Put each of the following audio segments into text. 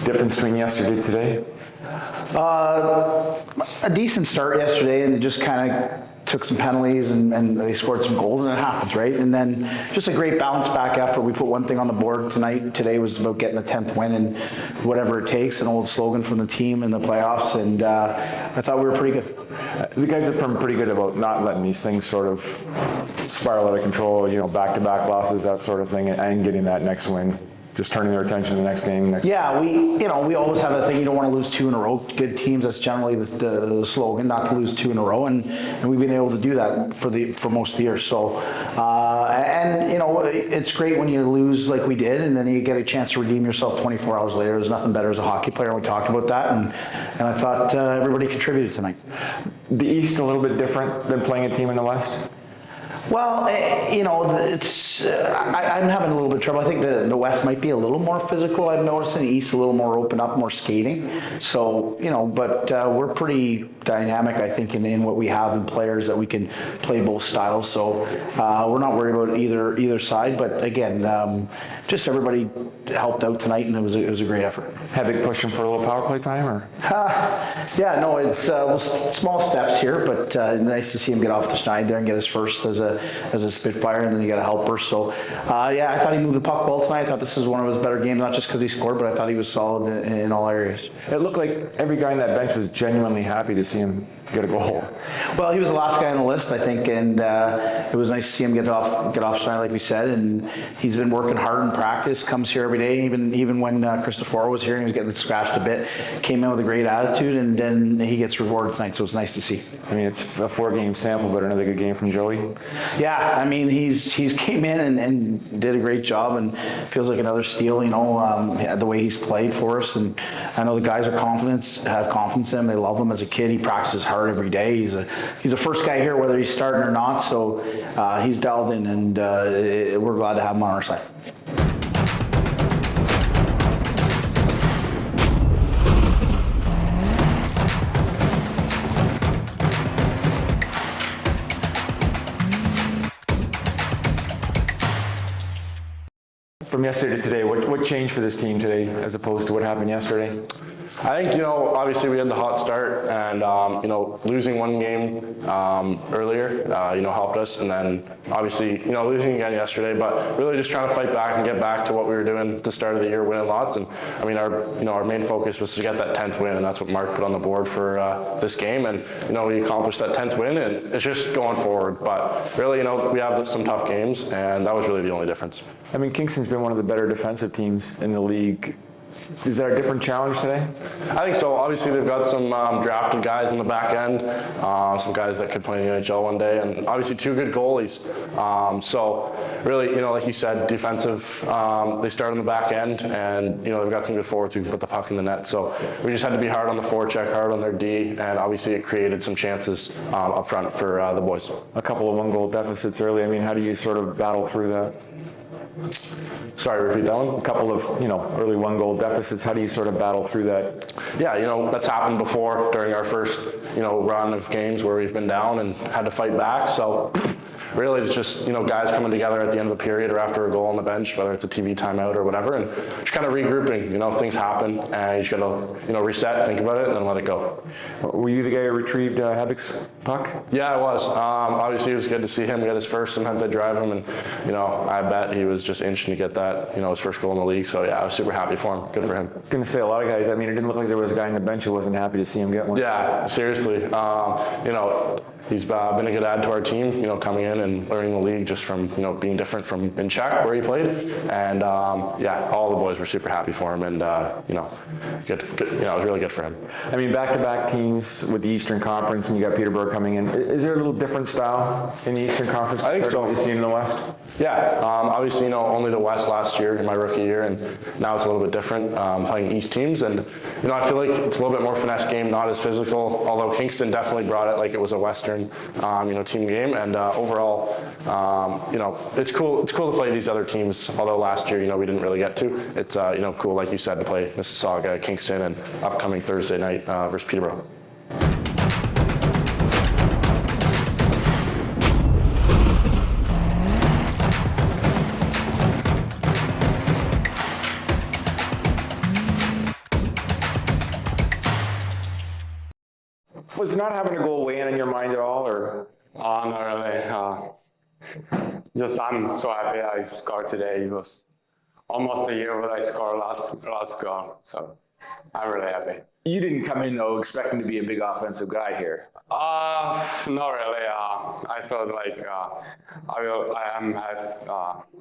Difference between yesterday and today? A decent start yesterday, and just kind of took some penalties and they scored some goals, and it happens, right? And then just a great bounce back effort. We put one thing on the board today was about getting the 10th win and whatever it takes, an old slogan from the team in the playoffs, and I thought we were pretty good. The guys have been pretty good about not letting these things sort of spiral out of control, back-to-back losses, that sort of thing, and getting that next win. Just turning their attention to the next game. Yeah, we always have a thing. You don't want to lose 2 in a row. Good teams, that's generally the slogan, not to lose 2 in a row, and we've been able to do that for most of the year. So, it's great when you lose like we did, and then you get a chance to redeem yourself 24 hours later. There's nothing better as a hockey player, and we talked about that, and I thought everybody contributed tonight. The East a little bit different than playing a team in the West? Well, it's I'm having a little bit of trouble. I think the West might be a little more physical. I've noticed in the East a little more open up, more skating. So, but we're pretty dynamic, I think, in what we have in players that we can play both styles. So we're not worried about either side. But again, just everybody helped out tonight, and it was a great effort. Hebek pushing for a little power play time, or? Yeah, no, it's small steps here, but nice to see him get off the schneid there and get his first as a Spitfire, and then you got a helper. So, I thought he moved the puck well tonight. I thought this was one of his better games, not just because he scored, but I thought he was solid in all areas. It looked like every guy on that bench was genuinely happy to see him get a goal. Well, he was the last guy on the list, I think, and it was nice to see him get off tonight, like we said. And he's been working hard in practice. Comes here every day, even when Christopher was here, he was getting scratched a bit. Came in with a great attitude, and then he gets rewarded tonight. So it's nice to see. I mean, it's a 4-game sample, but another good game from Joey. Yeah, I mean, he's came in and did a great job, and feels like another steal. The way he's played for us, and I know the guys have confidence in him. They love him as a kid. He practices hard every day. He's a first guy here, whether he's starting or not. So he's dialed in, and we're glad to have him on our side. From yesterday to today, what changed for this team today as opposed to what happened yesterday? I think, obviously we had the hot start, and, losing one game earlier, helped us. And then obviously, losing again yesterday, but really just trying to fight back and get back to what we were doing at the start of the year, winning lots. And I mean, our main focus was to get that 10th win, and that's what Marc put on the board for this game. And, we accomplished that 10th win, and it's just going forward. But really, we have some tough games, and that was really the only difference. I mean, Kingston's been one of the better defensive teams in the league. Is there a different challenge today? I think so. Obviously, they've got some drafted guys in the back end, some guys that could play in the NHL one day, and obviously 2 good goalies. So really, like you said, defensive, they start on the back end, and, they've got some good forwards who can put the puck in the net. So we just had to be hard on the forecheck, hard on their D, and obviously it created some chances up front for the boys. A couple of 1-goal deficits early. I mean, how do you sort of battle through that? Sorry, repeat that one? A couple of, early 1-goal deficits. How do you sort of battle through that? Yeah, that's happened before during our first, run of games where we've been down and had to fight back. So really it's just, guys coming together at the end of the period or after a goal on the bench, whether it's a TV timeout or whatever, and just kind of regrouping. Things happen, and you just got to, reset, think about it, and then let it go. Were you the guy who retrieved Hebek's puck? Yeah, I was. Obviously, it was good to see him get his first. Sometimes I drive him, and, I bet he was just inching to get that, his first goal in the league. So, yeah, I was super happy for him. Good for him. I was going to say, a lot of guys, I mean, it didn't look like there was a guy on the bench who wasn't happy to see him get one. Yeah, seriously. He's been a good add to our team, coming in and learning the league just from, being different from in Czech where he played. And, all the boys were super happy for him, and, good, it was really good for him. I mean, back-to-back teams with the Eastern Conference, and you got Peterborough coming in. Is there a little different style in the Eastern Conference? I think so. What you see in the West? Yeah, obviously, only the West last year in my rookie year, and now it's a little bit different, playing East teams. And, I feel like it's a little bit more finesse game, not as physical, although Kingston definitely brought it like it was a Western, team game. And overall, it's cool to play these other teams, although last year, we didn't really get to. It's, cool, like you said, to play Mississauga, Kingston, and upcoming Thursday night versus Peterborough. Was not having a goal weigh in your mind at all, or? Not really. Just I'm so happy I scored today. It was almost a year what I scored last goal, so I'm really happy. You didn't come in though expecting to be a big offensive guy here. Not really. I thought like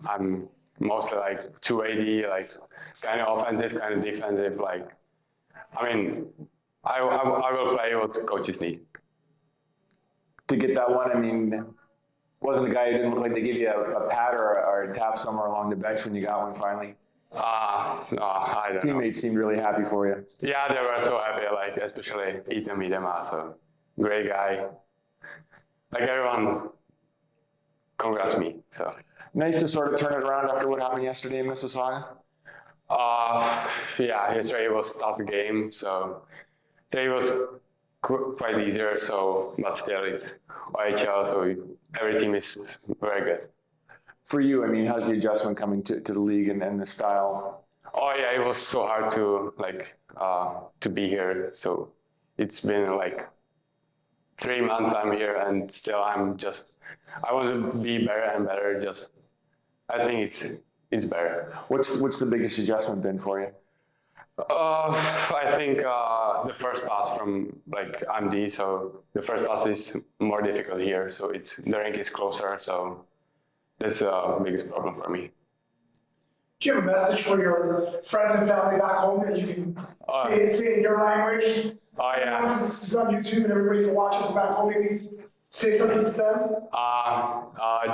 I'm mostly like 280, like kind of offensive, kind of defensive. Like, I mean, I will play what coaches need. To get that one, I mean, wasn't a guy who didn't look like they gave you a pat or a tap somewhere along the bench when you got one finally? No, I don't know. Teammates seemed really happy for you. Yeah, they were so happy, like especially Miedema, so great guy. Like everyone congrats me. So Nice to sort of turn it around after what happened yesterday in Mississauga. yeah, yesterday was a tough game, so today was quite easier. So, but still, it's OHL, so every team is very good. For you, I mean, how's the adjustment coming to the league and the style? Oh yeah, it was so hard to like to be here. So it's been like 3 months I'm here, and still I want to be better and better. I think it's better. What's the biggest adjustment been for you? I think the first pass from like MD. So the first pass is more difficult here. So the rink is closer. So that's the biggest problem for me. Do you have a message for your friends and family back home that you can say in your language? Oh yeah. This is on YouTube and everybody can watch it from back home. Maybe say something to them.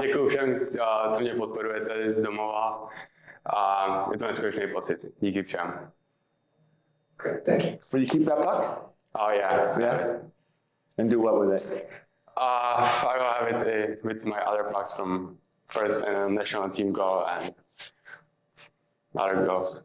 Děkuju všem, co mě podporujete z domova. Je to neskutečný pocit. Díky všem. Great, thank you. Will you keep that puck? Oh yeah. Yeah. And do what with it? I will have it with my other pucks from first and national team goal and other goals.